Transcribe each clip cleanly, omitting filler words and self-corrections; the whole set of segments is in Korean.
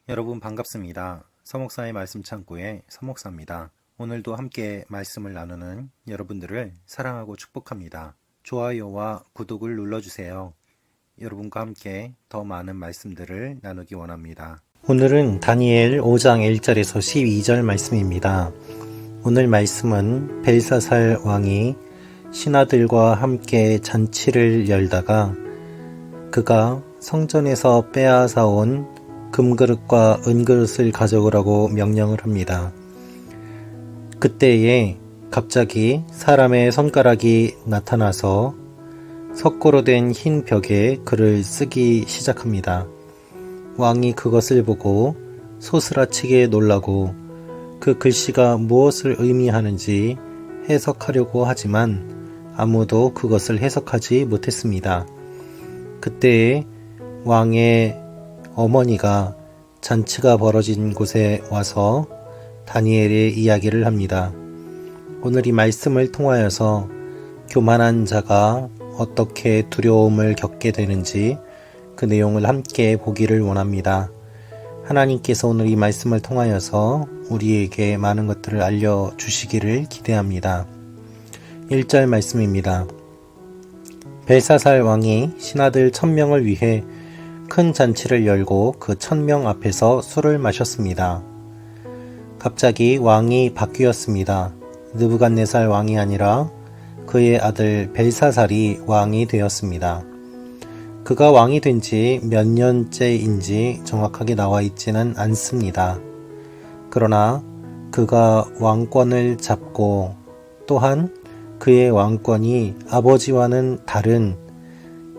여러분 반갑습니다. 서목사의 말씀 창고의 서목사입니다. 오늘도 함께 말씀을 나누는 여러분들을 사랑하고 축복합니다. 좋아요와 구독을 눌러주세요. 여러분과 함께 더 많은 말씀들을 나누기 원합니다. 오늘은 다니엘 5장 1절에서 12절 말씀입니다. 오늘 말씀은 벨사살 왕이 신하들과 함께 잔치를 열다가 그가 성전에서 빼앗아온 금그릇과 은그릇을 가져오라고 명령을 합니다. 그때에 갑자기 사람의 손가락이 나타나서 석고로 된 흰 벽에 글을 쓰기 시작합니다. 왕이 그것을 보고 소스라치게 놀라고 그 글씨가 무엇을 의미하는지 해석하려고 하지만 아무도 그것을 해석하지 못했습니다. 그때에 왕의 어머니가 잔치가 벌어진 곳에 와서 다니엘의 이야기를 합니다. 오늘 이 말씀을 통하여서 교만한 자가 어떻게 두려움을 겪게 되는지 그 내용을 함께 보기를 원합니다. 하나님께서 오늘 이 말씀을 통하여서 우리에게 많은 것들을 알려주시기를 기대합니다. 1절 말씀입니다. 벨사살 왕이 신하들 1000명을 위해 큰 잔치를 열고 그 1000명 앞에서 술을 마셨습니다. 갑자기 왕이 바뀌었습니다. 느부갓네살 왕이 아니라 그의 아들 벨사살이 왕이 되었습니다. 그가 왕이 된 지 몇 년째인지 정확하게 나와 있지는 않습니다. 그러나 그가 왕권을 잡고 또한 그의 왕권이 아버지와는 다른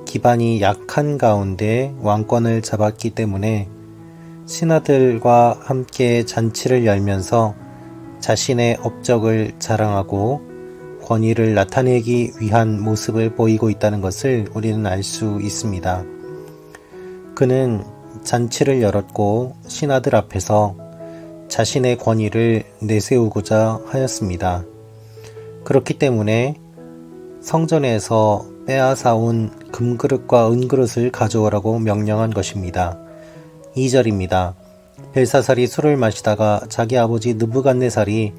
기반이 약한 가운데 왕권을 잡았기 때문에 신하들과 함께 잔치를 열면서 자신의 업적을 자랑하고 권위를 나타내기 위한 모습을 보이고 있다는 것을 우리는 알 수 있습니다. 그는 잔치를 열었고 신하들 앞에서 자신의 권위를 내세우고자 하였습니다. 그렇기 때문에 성전에서 빼앗아온 금그릇과 은그릇을 가져오라고 명령한 것입니다. 2절입니다. 벨사살이 술을 마시다가 자기 아버지 느부갓네살이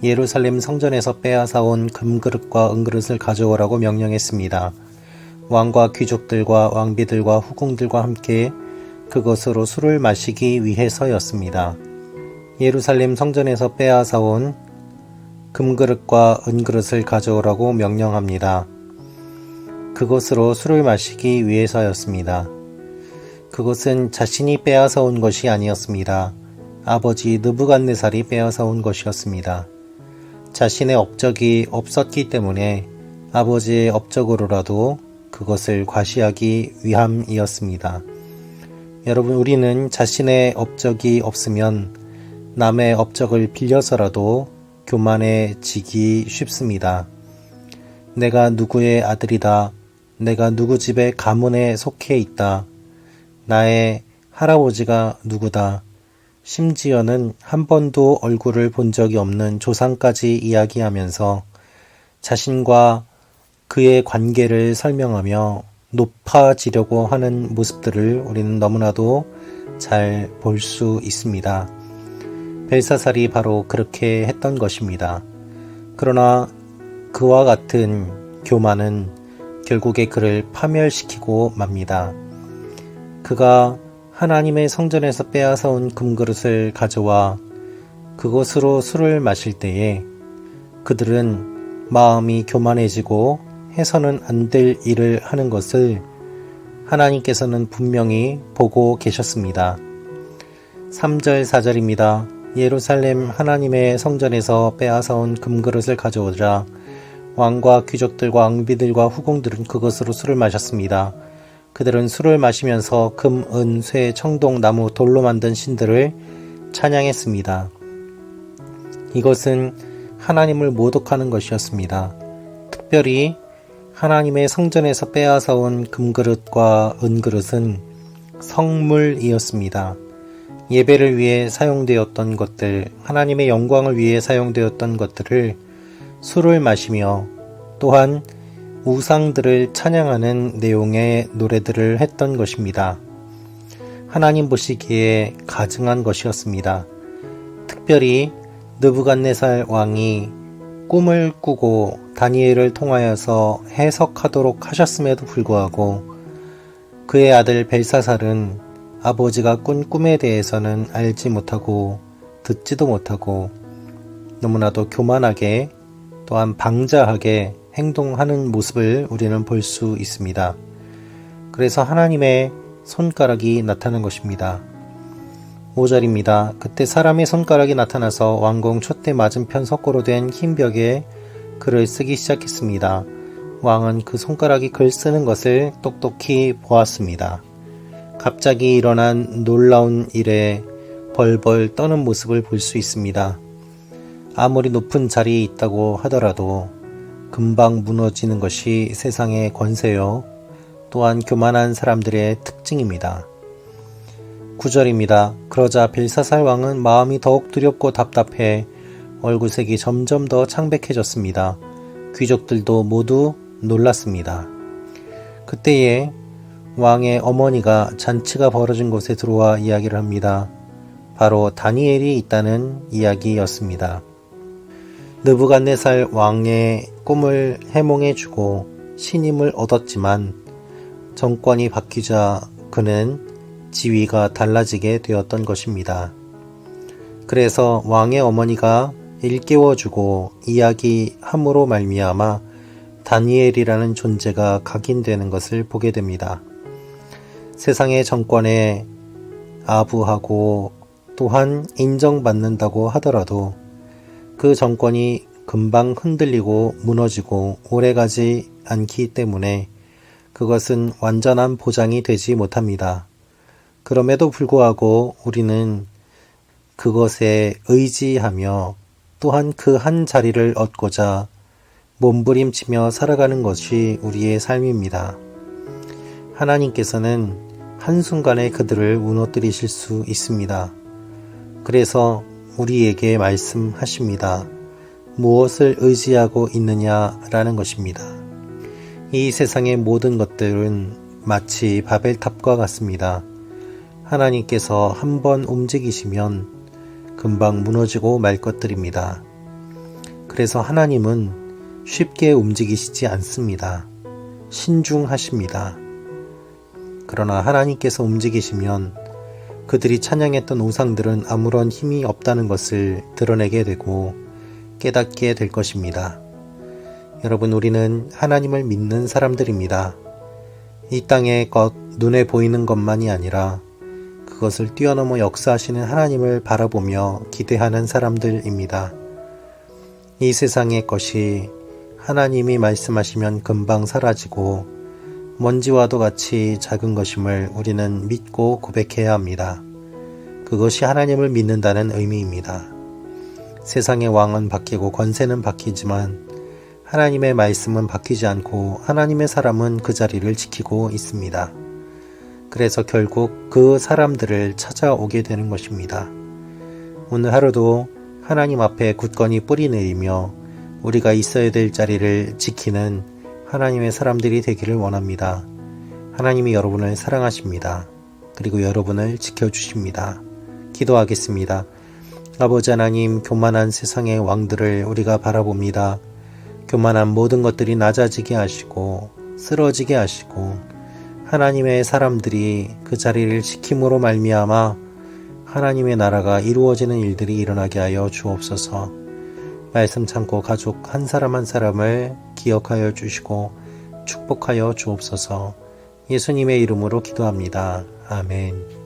예루살렘 성전에서 빼앗아온 금그릇과 은그릇을 가져오라고 명령했습니다. 왕과 귀족들과 왕비들과 후궁들과 함께 그것으로 술을 마시기 위해서였습니다. 예루살렘 성전에서 빼앗아온 금그릇과 은그릇을 가져오라고 명령합니다. 그것으로 술을 마시기 위해서였습니다. 그것은 자신이 빼앗아온 것이 아니었습니다. 아버지 느부갓네살이 빼앗아온 것이었습니다. 자신의 업적이 없었기 때문에 아버지의 업적으로라도 그것을 과시하기 위함이었습니다. 여러분, 우리는 자신의 업적이 없으면 남의 업적을 빌려서라도 교만해지기 쉽습니다. 내가 누구의 아들이다. 내가 누구 집의 가문에 속해 있다. 나의 할아버지가 누구다. 심지어는 한 번도 얼굴을 본 적이 없는 조상까지 이야기하면서 자신과 그의 관계를 설명하며 높아지려고 하는 모습들을 우리는 너무나도 잘 볼 수 있습니다. 벨사살이 바로 그렇게 했던 것입니다. 그러나 그와 같은 교만은 결국에 그를 파멸시키고 맙니다. 그가 하나님의 성전에서 빼앗아온 금그릇을 가져와 그것으로 술을 마실 때에 그들은 마음이 교만해지고 해서는 안 될 일을 하는 것을 하나님께서는 분명히 보고 계셨습니다. 3절 4절입니다. 예루살렘 하나님의 성전에서 빼앗아온 금그릇을 가져오자 왕과 귀족들과 왕비들과 후궁들은 그것으로 술을 마셨습니다. 그들은 술을 마시면서 금, 은, 쇠, 청동, 나무, 돌로 만든 신들을 찬양했습니다. 이것은 하나님을 모독하는 것이었습니다. 특별히 하나님의 성전에서 빼앗아온 금그릇과 은그릇은 성물이었습니다. 예배를 위해 사용되었던 것들, 하나님의 영광을 위해 사용되었던 것들을 술을 마시며 또한 우상들을 찬양하는 내용의 노래들을 했던 것입니다. 하나님 보시기에 가증한 것이었습니다. 특별히 느부갓네살 왕이 꿈을 꾸고 다니엘을 통하여서 해석하도록 하셨음에도 불구하고 그의 아들 벨사살은 아버지가 꾼 꿈에 대해서는 알지 못하고 듣지도 못하고 너무나도 교만하게 또한 방자하게 행동하는 모습을 우리는 볼 수 있습니다. 그래서 하나님의 손가락이 나타난 것입니다. 5절입니다. 그때 사람의 손가락이 나타나서 왕궁 촛대 맞은편 석고로 된 흰 벽에 글을 쓰기 시작했습니다. 왕은 그 손가락이 글 쓰는 것을 똑똑히 보았습니다. 갑자기 일어난 놀라운 일에 벌벌 떠는 모습을 볼 수 있습니다. 아무리 높은 자리에 있다고 하더라도 금방 무너지는 것이 세상의 권세요. 또한 교만한 사람들의 특징입니다. 9절입니다. 그러자 벨사살 왕은 마음이 더욱 두렵고 답답해 얼굴색이 점점 더 창백해졌습니다. 귀족들도 모두 놀랐습니다. 그때에 왕의 어머니가 잔치가 벌어진 곳에 들어와 이야기를 합니다. 바로 다니엘이 있다는 이야기였습니다. 느부갓네살 왕의 꿈을 해몽해주고 신임을 얻었지만 정권이 바뀌자 그는 지위가 달라지게 되었던 것입니다. 그래서 왕의 어머니가 일깨워주고 이야기함으로 말미암아 다니엘이라는 존재가 각인되는 것을 보게 됩니다. 세상의 정권에 아부하고 또한 인정받는다고 하더라도 그 정권이 금방 흔들리고 무너지고 오래가지 않기 때문에 그것은 완전한 보장이 되지 못합니다. 그럼에도 불구하고 우리는 그것에 의지하며 또한 그 한 자리를 얻고자 몸부림치며 살아가는 것이 우리의 삶입니다. 하나님께서는 한순간에 그들을 무너뜨리실 수 있습니다. 그래서 우리에게 말씀하십니다. 무엇을 의지하고 있느냐라는 것입니다. 이 세상의 모든 것들은 마치 바벨탑과 같습니다. 하나님께서 한번 움직이시면 금방 무너지고 말 것들입니다. 그래서 하나님은 쉽게 움직이시지 않습니다. 신중하십니다. 그러나 하나님께서 움직이시면 그들이 찬양했던 우상들은 아무런 힘이 없다는 것을 드러내게 되고 깨닫게 될 것입니다. 여러분, 우리는 하나님을 믿는 사람들입니다. 이 땅의 것, 눈에 보이는 것만이 아니라 그것을 뛰어넘어 역사하시는 하나님을 바라보며 기대하는 사람들입니다. 이 세상의 것이 하나님이 말씀하시면 금방 사라지고 먼지와도 같이 작은 것임을 우리는 믿고 고백해야 합니다. 그것이 하나님을 믿는다는 의미입니다. 세상의 왕은 바뀌고 권세는 바뀌지만 하나님의 말씀은 바뀌지 않고 하나님의 사람은 그 자리를 지키고 있습니다. 그래서 결국 그 사람들을 찾아오게 되는 것입니다. 오늘 하루도 하나님 앞에 굳건히 뿌리 내리며 우리가 있어야 될 자리를 지키는 하나님의 사람들이 되기를 원합니다. 하나님이 여러분을 사랑하십니다. 그리고 여러분을 지켜주십니다. 기도하겠습니다. 아버지 하나님, 교만한 세상의 왕들을 우리가 바라봅니다. 교만한 모든 것들이 낮아지게 하시고 쓰러지게 하시고 하나님의 사람들이 그 자리를 지킴으로 말미암아 하나님의 나라가 이루어지는 일들이 일어나게 하여 주옵소서. 말씀 참고 가족 한 사람 한 사람을 기억하여 주시고 축복하여 주옵소서. 예수님의 이름으로 기도합니다. 아멘.